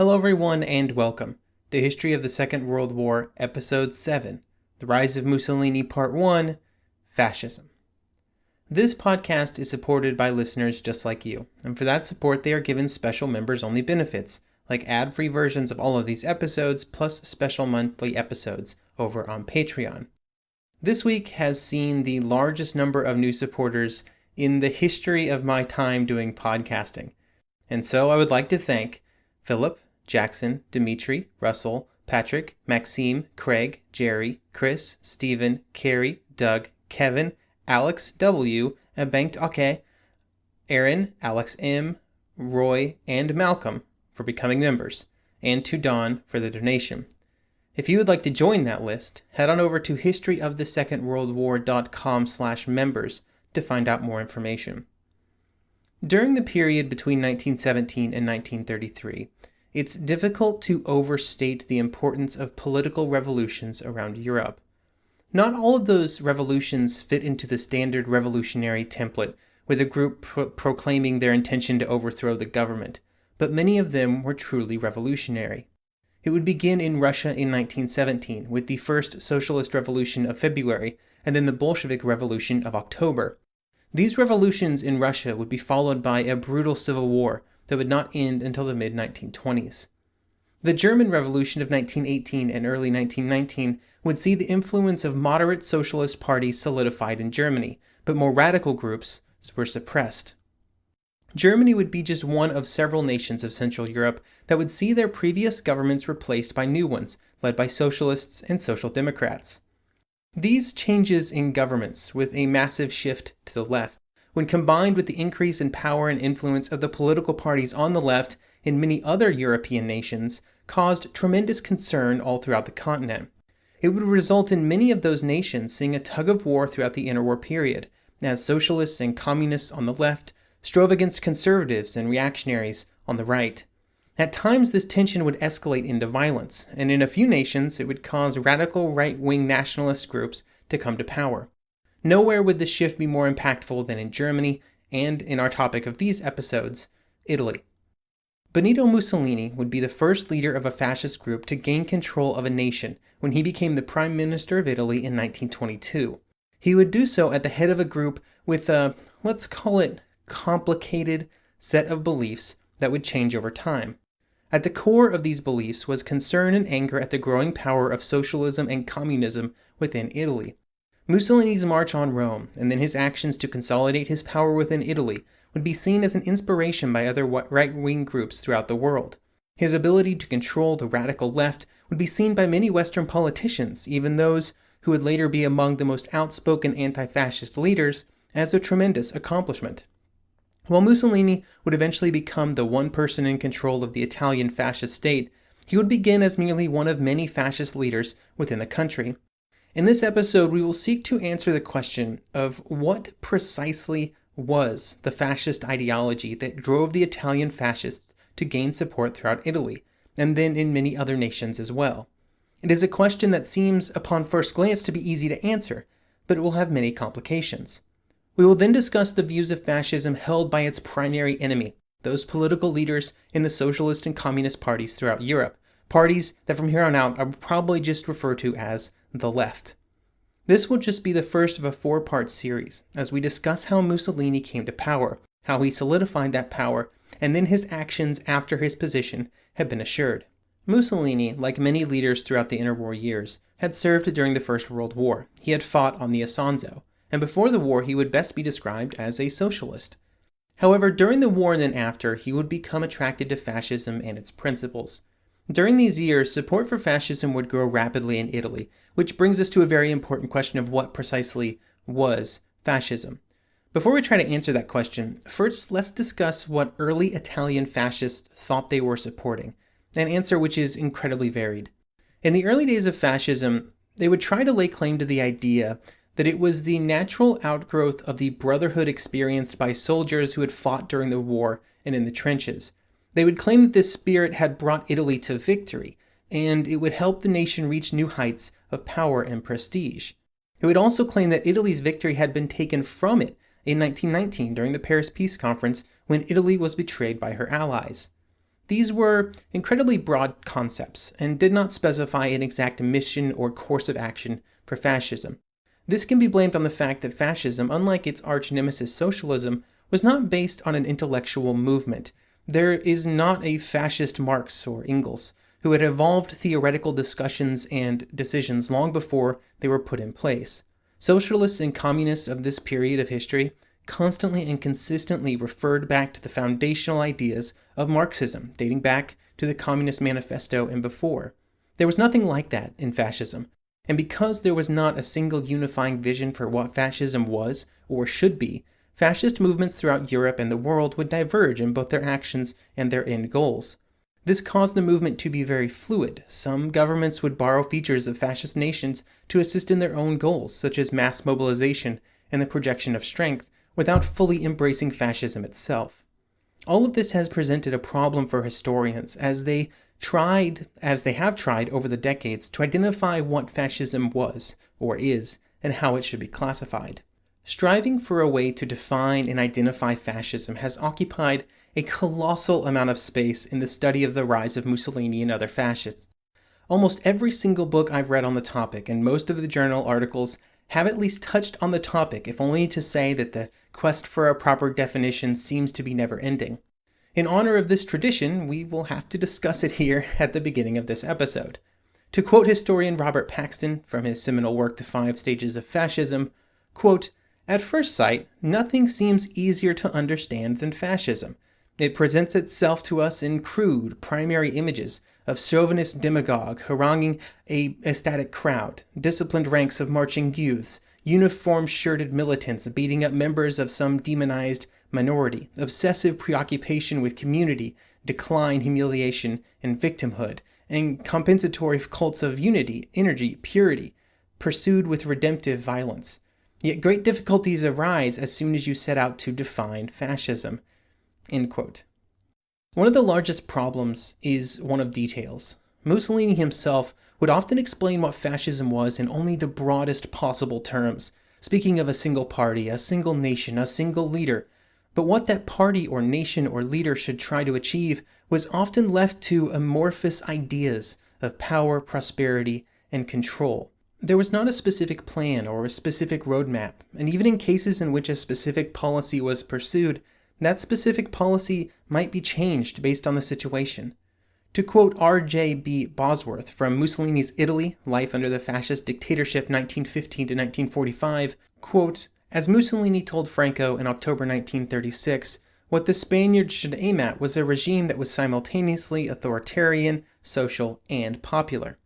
Hello everyone and welcome. The History of the Second World War, Episode 7, The Rise of Mussolini Part 1, Fascism. This podcast is supported by listeners just like you, and for that support they are given special members-only benefits, like ad-free versions of all of these episodes, plus special monthly episodes over on Patreon. This week has seen the largest number of new supporters in the history of my time doing podcasting. And so I would like to thank Philip, Jackson, Dimitri, Russell, Patrick, Maxime, Craig, Jerry, Chris, Stephen, Carrie, Doug, Kevin, Alex W., Banked Ake, Aaron, Alex M., Roy, and Malcolm for becoming members, and to Don for the donation. If you would like to join that list, head on over to historyofthesecondworldwar.com/members to find out more information. During the period between 1917 and 1933, it's difficult to overstate the importance of political revolutions around Europe. Not all of those revolutions fit into the standard revolutionary template, with a group proclaiming their intention to overthrow the government, but many of them were truly revolutionary. It would begin in Russia in 1917, with the first Socialist Revolution of February, and then the Bolshevik Revolution of October. These revolutions in Russia would be followed by a brutal civil war that would not end until the mid-1920s. The German Revolution of 1918 and early 1919 would see the influence of moderate socialist parties solidified in Germany, but more radical groups were suppressed. Germany would be just one of several nations of Central Europe that would see their previous governments replaced by new ones, led by socialists and social democrats. These changes in governments, with a massive shift to the left, when combined with the increase in power and influence of the political parties on the left in many other European nations, caused tremendous concern all throughout the continent. It would result in many of those nations seeing a tug-of-war throughout the interwar period, as socialists and communists on the left strove against conservatives and reactionaries on the right. At times, this tension would escalate into violence, and in a few nations, it would cause radical right-wing nationalist groups to come to power. Nowhere would this shift be more impactful than in Germany, and in our topic of these episodes, Italy. Benito Mussolini would be the first leader of a fascist group to gain control of a nation when he became the Prime Minister of Italy in 1922. He would do so at the head of a group with a, let's call it, complicated set of beliefs that would change over time. At the core of these beliefs was concern and anger at the growing power of socialism and communism within Italy. Mussolini's march on Rome, and then his actions to consolidate his power within Italy, would be seen as an inspiration by other right-wing groups throughout the world. His ability to control the radical left would be seen by many Western politicians, even those who would later be among the most outspoken anti-fascist leaders, as a tremendous accomplishment. While Mussolini would eventually become the one person in control of the Italian fascist state, he would begin as merely one of many fascist leaders within the country. In this episode, we will seek to answer the question of what precisely was the fascist ideology that drove the Italian fascists to gain support throughout Italy, and then in many other nations as well. It is a question that seems, upon first glance, to be easy to answer, but it will have many complications. We will then discuss the views of fascism held by its primary enemy, those political leaders in the socialist and communist parties throughout Europe, parties that from here on out I will probably just refer to as the left. This will just be the first of a 4-part series, as we discuss how Mussolini came to power, how he solidified that power, and then his actions after his position had been assured. Mussolini, like many leaders throughout the interwar years, had served during the First World War. He had fought on the Isonzo, and before the war he would best be described as a socialist. However, during the war and then after, he would become attracted to fascism and its principles. During these years, support for fascism would grow rapidly in Italy, which brings us to a very important question of what precisely was fascism. Before we try to answer that question, first let's discuss what early Italian fascists thought they were supporting, an answer which is incredibly varied. In the early days of fascism, they would try to lay claim to the idea that it was the natural outgrowth of the brotherhood experienced by soldiers who had fought during the war and in the trenches. They would claim that this spirit had brought Italy to victory, and it would help the nation reach new heights of power and prestige. It would also claim that Italy's victory had been taken from it in 1919 during the Paris Peace Conference when Italy was betrayed by her allies. These were incredibly broad concepts and did not specify an exact mission or course of action for fascism. This can be blamed on the fact that fascism, unlike its arch-nemesis socialism, was not based on an intellectual movement. There is not a fascist Marx or Engels, who had evolved theoretical discussions and decisions long before they were put in place. Socialists and communists of this period of history constantly and consistently referred back to the foundational ideas of Marxism, dating back to the Communist Manifesto and before. There was nothing like that in fascism, and because there was not a single unifying vision for what fascism was or should be, fascist movements throughout Europe and the world would diverge in both their actions and their end goals. This caused the movement to be very fluid. Some governments would borrow features of fascist nations to assist in their own goals, such as mass mobilization and the projection of strength, without fully embracing fascism itself. All of this has presented a problem for historians as they have tried over the decades to identify what fascism was, or is, and how it should be classified. Striving for a way to define and identify fascism has occupied a colossal amount of space in the study of the rise of Mussolini and other fascists. Almost every single book I've read on the topic, and most of the journal articles, have at least touched on the topic, if only to say that the quest for a proper definition seems to be never-ending. In honor of this tradition, we will have to discuss it here at the beginning of this episode. To quote historian Robert Paxton from his seminal work, The 5 Stages of Fascism, quote, "At first sight, nothing seems easier to understand than fascism. It presents itself to us in crude, primary images of chauvinist demagogue haranguing a ecstatic crowd, disciplined ranks of marching youths, uniform-shirted militants beating up members of some demonized minority, obsessive preoccupation with community, decline, humiliation, and victimhood, and compensatory cults of unity, energy, purity, pursued with redemptive violence. Yet great difficulties arise as soon as you set out to define fascism." End quote. One of the largest problems is one of details. Mussolini himself would often explain what fascism was in only the broadest possible terms, speaking of a single party, a single nation, a single leader. But what that party or nation or leader should try to achieve was often left to amorphous ideas of power, prosperity, and control. There was not a specific plan or a specific roadmap, and even in cases in which a specific policy was pursued, that specific policy might be changed based on the situation. To quote R.J.B. Bosworth from Mussolini's Italy, Life Under the Fascist Dictatorship 1915 to 1945, quote, "As Mussolini told Franco in October 1936, what the Spaniards should aim at was a regime that was simultaneously authoritarian, social, and popular."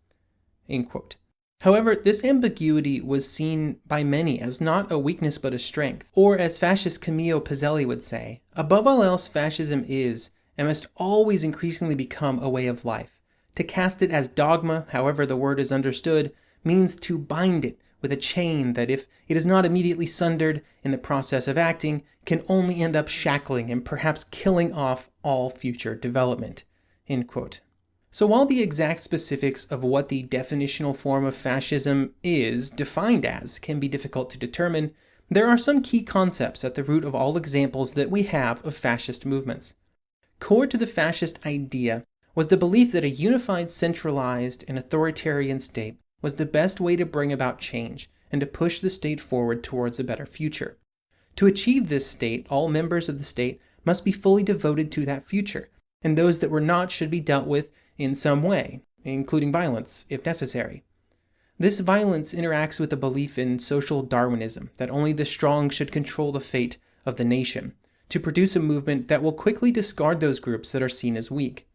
End quote. However, this ambiguity was seen by many as not a weakness but a strength, or as fascist Camillo Pizzelli would say, above all else, fascism is, and must always increasingly become, a way of life. To cast it as dogma, however the word is understood, means to bind it with a chain that, if it is not immediately sundered in the process of acting, can only end up shackling and perhaps killing off all future development. End quote. So while the exact specifics of what the definitional form of fascism is defined as can be difficult to determine, there are some key concepts at the root of all examples that we have of fascist movements. Core to the fascist idea was the belief that a unified, centralized, and authoritarian state was the best way to bring about change and to push the state forward towards a better future. To achieve this state, all members of the state must be fully devoted to that future, and those that were not should be dealt with in some way, including violence, if necessary. This violence interacts with a belief in social Darwinism, that only the strong should control the fate of the nation, to produce a movement that will quickly discard those groups that are seen as weak.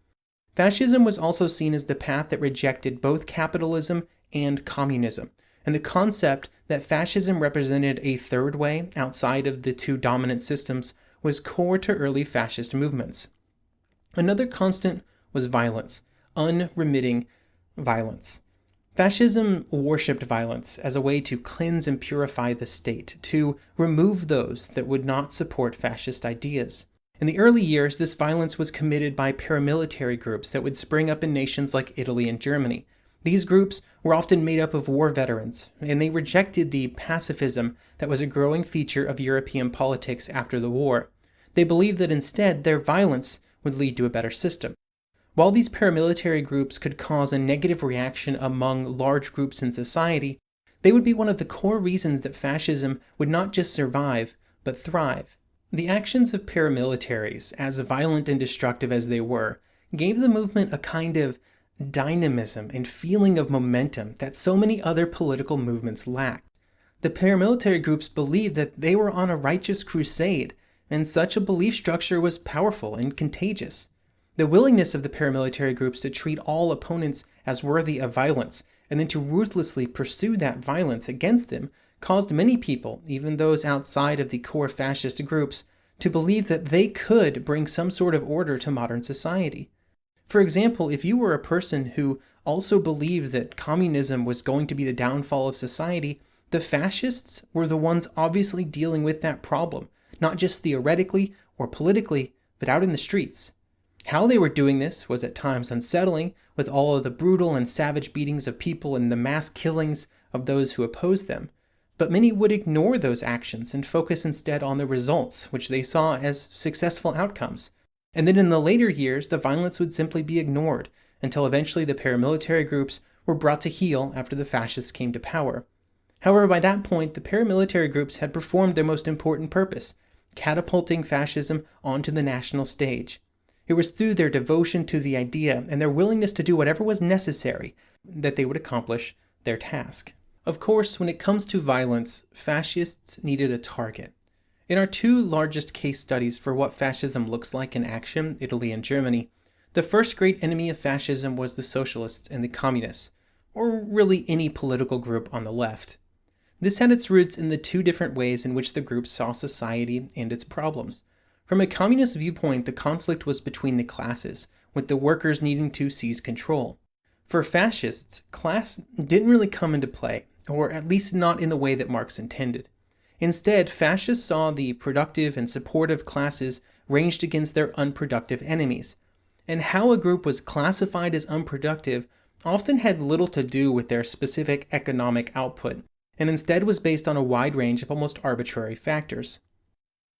Fascism was also seen as the path that rejected both capitalism and communism, and the concept that fascism represented a third way outside of the two dominant systems was core to early fascist movements. Another constant was violence, unremitting violence. Fascism worshipped violence as a way to cleanse and purify the state, to remove those that would not support fascist ideas. In the early years, this violence was committed by paramilitary groups that would spring up in nations like Italy and Germany. These groups were often made up of war veterans, and they rejected the pacifism that was a growing feature of European politics after the war. They believed that instead their violence would lead to a better system. While these paramilitary groups could cause a negative reaction among large groups in society, they would be one of the core reasons that fascism would not just survive, but thrive. The actions of paramilitaries, as violent and destructive as they were, gave the movement a kind of dynamism and feeling of momentum that so many other political movements lacked. The paramilitary groups believed that they were on a righteous crusade, and such a belief structure was powerful and contagious. The willingness of the paramilitary groups to treat all opponents as worthy of violence, and then to ruthlessly pursue that violence against them, caused many people, even those outside of the core fascist groups, to believe that they could bring some sort of order to modern society. For example, if you were a person who also believed that communism was going to be the downfall of society, the fascists were the ones obviously dealing with that problem, not just theoretically or politically, but out in the streets. How they were doing this was at times unsettling, with all of the brutal and savage beatings of people and the mass killings of those who opposed them. But many would ignore those actions and focus instead on the results, which they saw as successful outcomes. And then in the later years, the violence would simply be ignored, until eventually the paramilitary groups were brought to heel after the fascists came to power. However, by that point, the paramilitary groups had performed their most important purpose, catapulting fascism onto the national stage. It was through their devotion to the idea and their willingness to do whatever was necessary that they would accomplish their task. Of course, when it comes to violence, fascists needed a target. In our two largest case studies for what fascism looks like in action, Italy and Germany, the first great enemy of fascism was the socialists and the communists, or really any political group on the left. This had its roots in the two different ways in which the groups saw society and its problems. From a communist viewpoint, the conflict was between the classes, with the workers needing to seize control. For fascists, class didn't really come into play, or at least not in the way that Marx intended. Instead, fascists saw the productive and supportive classes ranged against their unproductive enemies. And how a group was classified as unproductive often had little to do with their specific economic output, and instead was based on a wide range of almost arbitrary factors.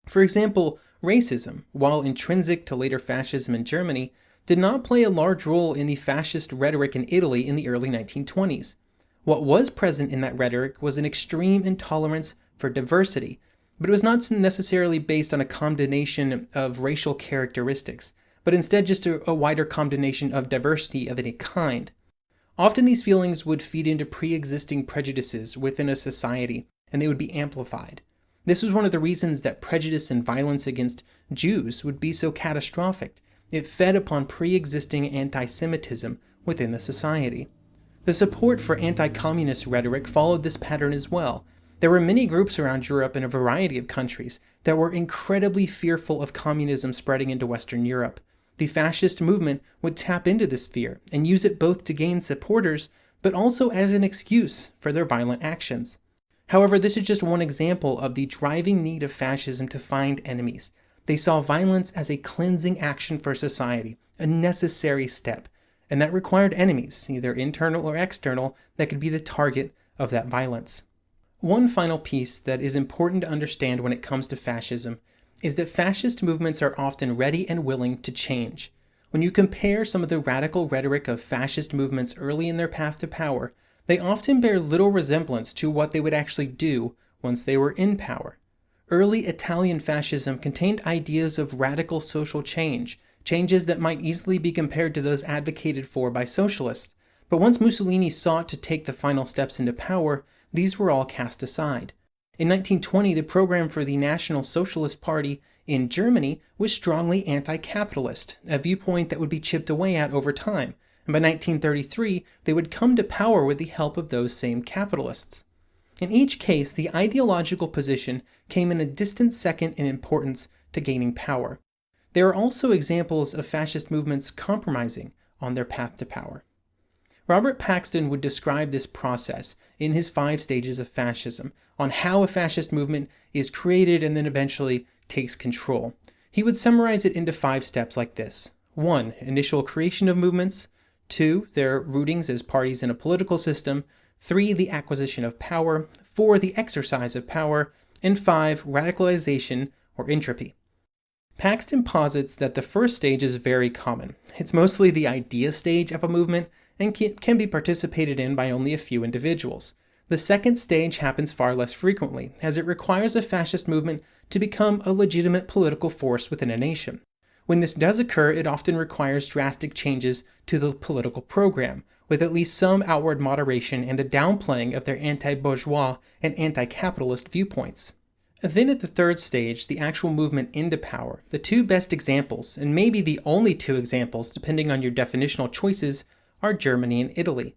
For example, racism, while intrinsic to later fascism in Germany, did not play a large role in the fascist rhetoric in Italy in the early 1920s. What was present in that rhetoric was an extreme intolerance for diversity, but it was not necessarily based on a condemnation of racial characteristics, but instead just a wider condemnation of diversity of any kind. Often these feelings would feed into pre-existing prejudices within a society, and they would be amplified. This was one of the reasons that prejudice and violence against Jews would be so catastrophic. It fed upon pre-existing anti-Semitism within the society. The support for anti-communist rhetoric followed this pattern as well. There were many groups around Europe in a variety of countries that were incredibly fearful of communism spreading into Western Europe. The fascist movement would tap into this fear and use it both to gain supporters, but also as an excuse for their violent actions. However, this is just one example of the driving need of fascism to find enemies. They saw violence as a cleansing action for society, a necessary step, and that required enemies, either internal or external, that could be the target of that violence. One final piece that is important to understand when it comes to fascism is that fascist movements are often ready and willing to change. When you compare some of the radical rhetoric of fascist movements early in their path to power, they often bear little resemblance to what they would actually do once they were in power. Early Italian fascism contained ideas of radical social change, changes that might easily be compared to those advocated for by socialists. But once Mussolini sought to take the final steps into power, these were all cast aside. In 1920, the program for the National Socialist Party in Germany was strongly anti-capitalist, a viewpoint that would be chipped away at over time. And by 1933, they would come to power with the help of those same capitalists. In each case, the ideological position came in a distant second in importance to gaining power. There are also examples of fascist movements compromising on their path to power. Robert Paxton would describe this process in his 5 stages of fascism, on how a fascist movement is created and then eventually takes control. He would summarize it into 5 steps like this. 1. Initial creation of movements. 2. Their rootings as parties in a political system. 3. The acquisition of power. 4. The exercise of power. And 5. Radicalization or entropy. Paxton posits that the first stage is very common. It's mostly the idea stage of a movement and can be participated in by only a few individuals. The second stage happens far less frequently, as it requires a fascist movement to become a legitimate political force within a nation. When this does occur, it often requires drastic changes to the political program, with at least some outward moderation and a downplaying of their anti-bourgeois and anti-capitalist viewpoints. Then at the third stage, the actual movement into power, the two best examples, and maybe the only two examples depending on your definitional choices, are Germany and Italy.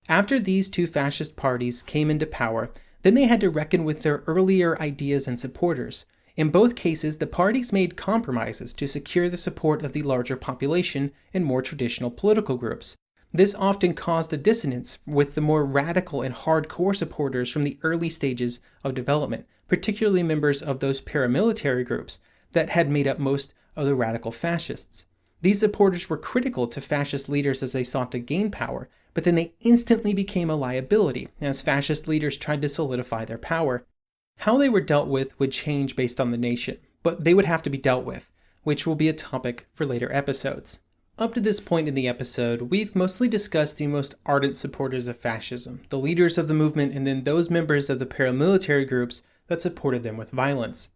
After these two fascist parties came into power, then they had to reckon with their earlier ideas and supporters. In both cases, the parties made compromises to secure the support of the larger population and more traditional political groups. This often caused a dissonance with the more radical and hardcore supporters from the early stages of development, particularly members of those paramilitary groups that had made up most of the radical fascists. These supporters were critical to fascist leaders as they sought to gain power, but then they instantly became a liability as fascist leaders tried to solidify their power. How they were dealt with would change based on the nation, but they would have to be dealt with, which will be a topic for later episodes. Up to this point in the episode, we've mostly discussed the most ardent supporters of fascism, the leaders of the movement, and then those members of the paramilitary groups that supported them with violence.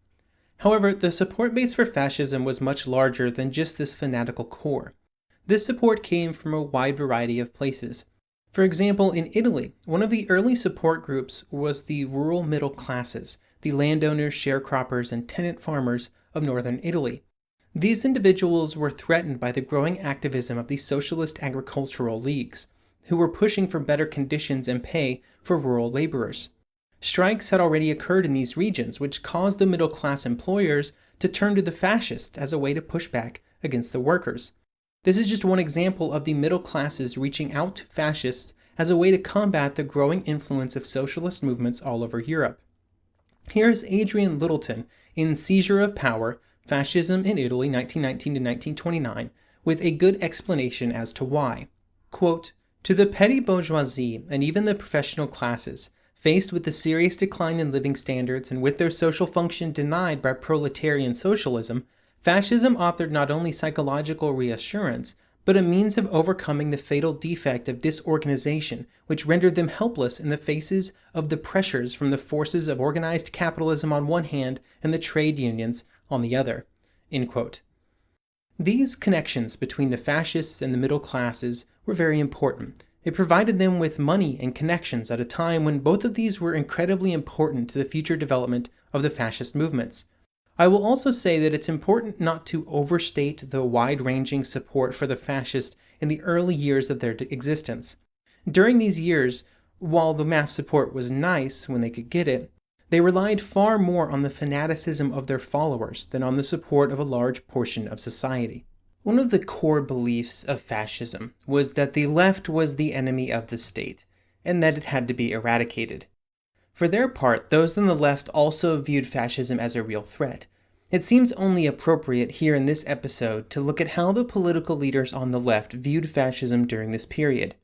However, the support base for fascism was much larger than just this fanatical core. This support came from a wide variety of places. For example, in Italy, one of the early support groups was the rural middle classes, the landowners, sharecroppers, and tenant farmers of northern Italy. These individuals were threatened by the growing activism of the socialist agricultural leagues, who were pushing for better conditions and pay for rural laborers. Strikes had already occurred in these regions, which caused the middle-class employers to turn to the fascists as a way to push back against the workers. This is just one example of the middle classes reaching out to fascists as a way to combat the growing influence of socialist movements all over Europe. Here is Adrian Lyttelton in Seizure of Power, Fascism in Italy 1919 to 1929, with a good explanation as to why. Quote, "To the petty bourgeoisie and even the professional classes, faced with the serious decline in living standards and with their social function denied by proletarian socialism, fascism offered not only psychological reassurance, but a means of overcoming the fatal defect of disorganization which rendered them helpless in the faces of the pressures from the forces of organized capitalism on one hand and the trade unions on the other." End quote. These connections between the fascists and the middle classes were very important. It provided them with money and connections at a time when both of these were incredibly important to the future development of the fascist movements. I will also say that it's important not to overstate the wide-ranging support for the fascists in the early years of their existence. During these years, while the mass support was nice when they could get it, they relied far more on the fanaticism of their followers than on the support of a large portion of society. One of the core beliefs of fascism was that the left was the enemy of the state, and that it had to be eradicated. For their part, those on the left also viewed fascism as a real threat. It seems only appropriate here in this episode to look at how the political leaders on the left viewed fascism during this period.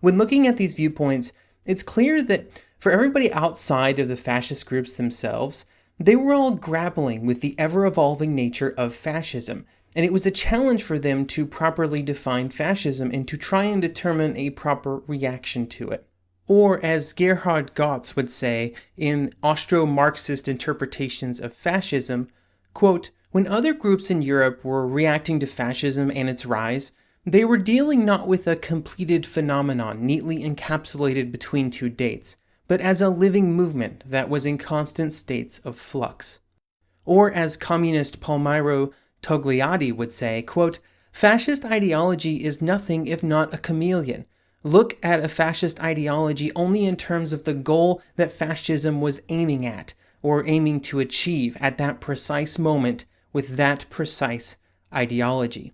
When looking at these viewpoints, it's clear that for everybody outside of the fascist groups themselves, they were all grappling with the ever-evolving nature of fascism, and it was a challenge for them to properly define fascism and to try and determine a proper reaction to it. Or, as Gerhard Gotz would say in Austro-Marxist interpretations of fascism, quote, "When other groups in Europe were reacting to fascism and its rise, they were dealing not with a completed phenomenon neatly encapsulated between two dates, but as a living movement that was in constant states of flux." Or, as communist Palmiro Togliatti would say, quote, "Fascist ideology is nothing if not a chameleon. Look at a fascist ideology only in terms of the goal that fascism was aiming at, or aiming to achieve at that precise moment with that precise ideology."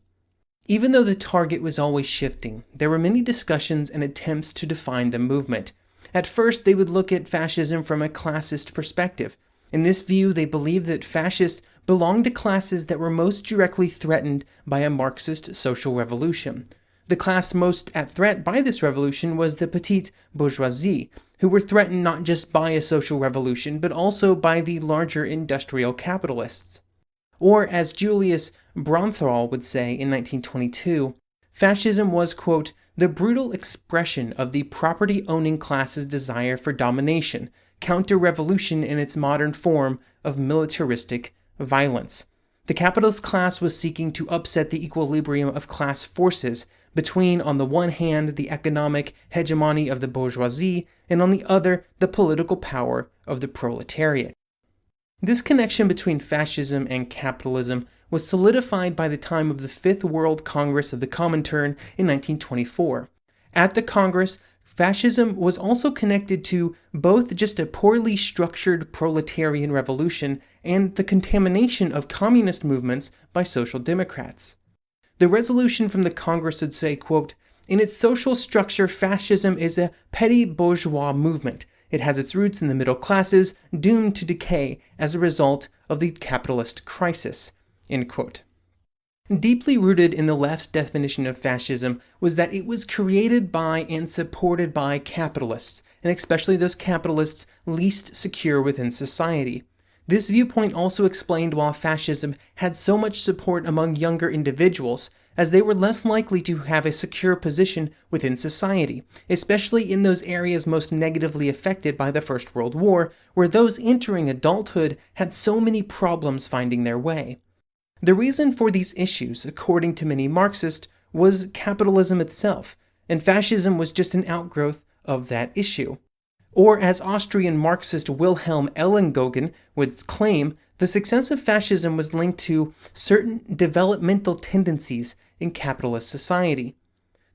Even though the target was always shifting, there were many discussions and attempts to define the movement. At first, they would look at fascism from a classist perspective. In this view, they believed that fascists belonged to classes that were most directly threatened by a Marxist social revolution. The class most at threat by this revolution was the petite bourgeoisie, who were threatened not just by a social revolution, but also by the larger industrial capitalists. Or as Julius Bronthal would say in 1922, fascism was, quote, the brutal expression of the property-owning class's desire for domination, counter-revolution in its modern form of militaristic violence. The capitalist class was seeking to upset the equilibrium of class forces between, on the one hand, the economic hegemony of the bourgeoisie, and on the other, the political power of the proletariat. This connection between fascism and capitalism was solidified by the time of the Fifth World Congress of the Comintern in 1924. At the Congress, fascism was also connected to both just a poorly structured proletarian revolution and the contamination of communist movements by social democrats. The resolution from the Congress would say, quote, in its social structure, fascism is a petty bourgeois movement. It has its roots in the middle classes, doomed to decay as a result of the capitalist crisis. End quote. Deeply rooted in the left's definition of fascism was that it was created by and supported by capitalists, and especially those capitalists least secure within society. This viewpoint also explained why fascism had so much support among younger individuals, as they were less likely to have a secure position within society, especially in those areas most negatively affected by the First World War, where those entering adulthood had so many problems finding their way. The reason for these issues, according to many Marxists, was capitalism itself, and fascism was just an outgrowth of that issue. Or as Austrian Marxist Wilhelm Ellenbogen would claim, the success of fascism was linked to certain developmental tendencies in capitalist society.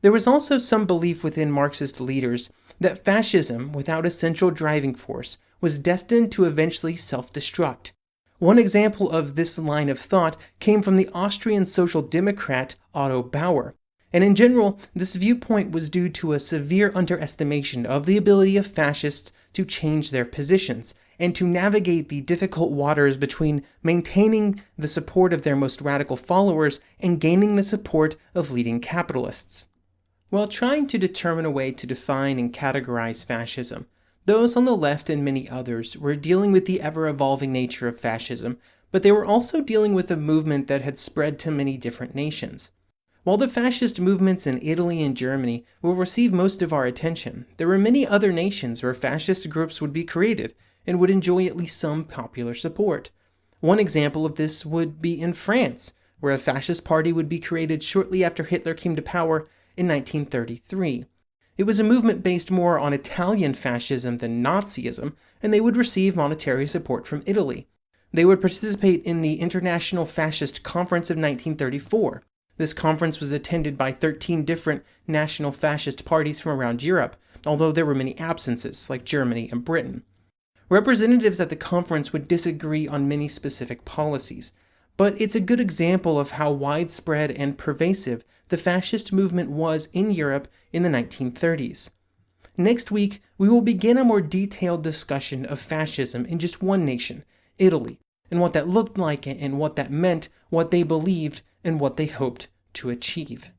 There was also some belief within Marxist leaders that fascism, without a central driving force, was destined to eventually self-destruct. One example of this line of thought came from the Austrian Social Democrat Otto Bauer, and in general, this viewpoint was due to a severe underestimation of the ability of fascists to change their positions and to navigate the difficult waters between maintaining the support of their most radical followers and gaining the support of leading capitalists. While trying to determine a way to define and categorize fascism, those on the left and many others were dealing with the ever-evolving nature of fascism, but they were also dealing with a movement that had spread to many different nations. While the fascist movements in Italy and Germany will receive most of our attention, there were many other nations where fascist groups would be created and would enjoy at least some popular support. One example of this would be in France, where a fascist party would be created shortly after Hitler came to power in 1933. It was a movement based more on Italian fascism than Nazism, and they would receive monetary support from Italy. They would participate in the International Fascist Conference of 1934. This conference was attended by 13 different national fascist parties from around Europe, although there were many absences, like Germany and Britain. Representatives at the conference would disagree on many specific policies, but it's a good example of how widespread and pervasive the fascist movement was in Europe in the 1930s. Next week, we will begin a more detailed discussion of fascism in just one nation, Italy, and what that looked like and what that meant, what they believed, and what they hoped to achieve.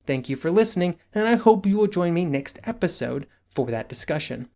Thank you for listening, and I hope you will join me next episode for that discussion.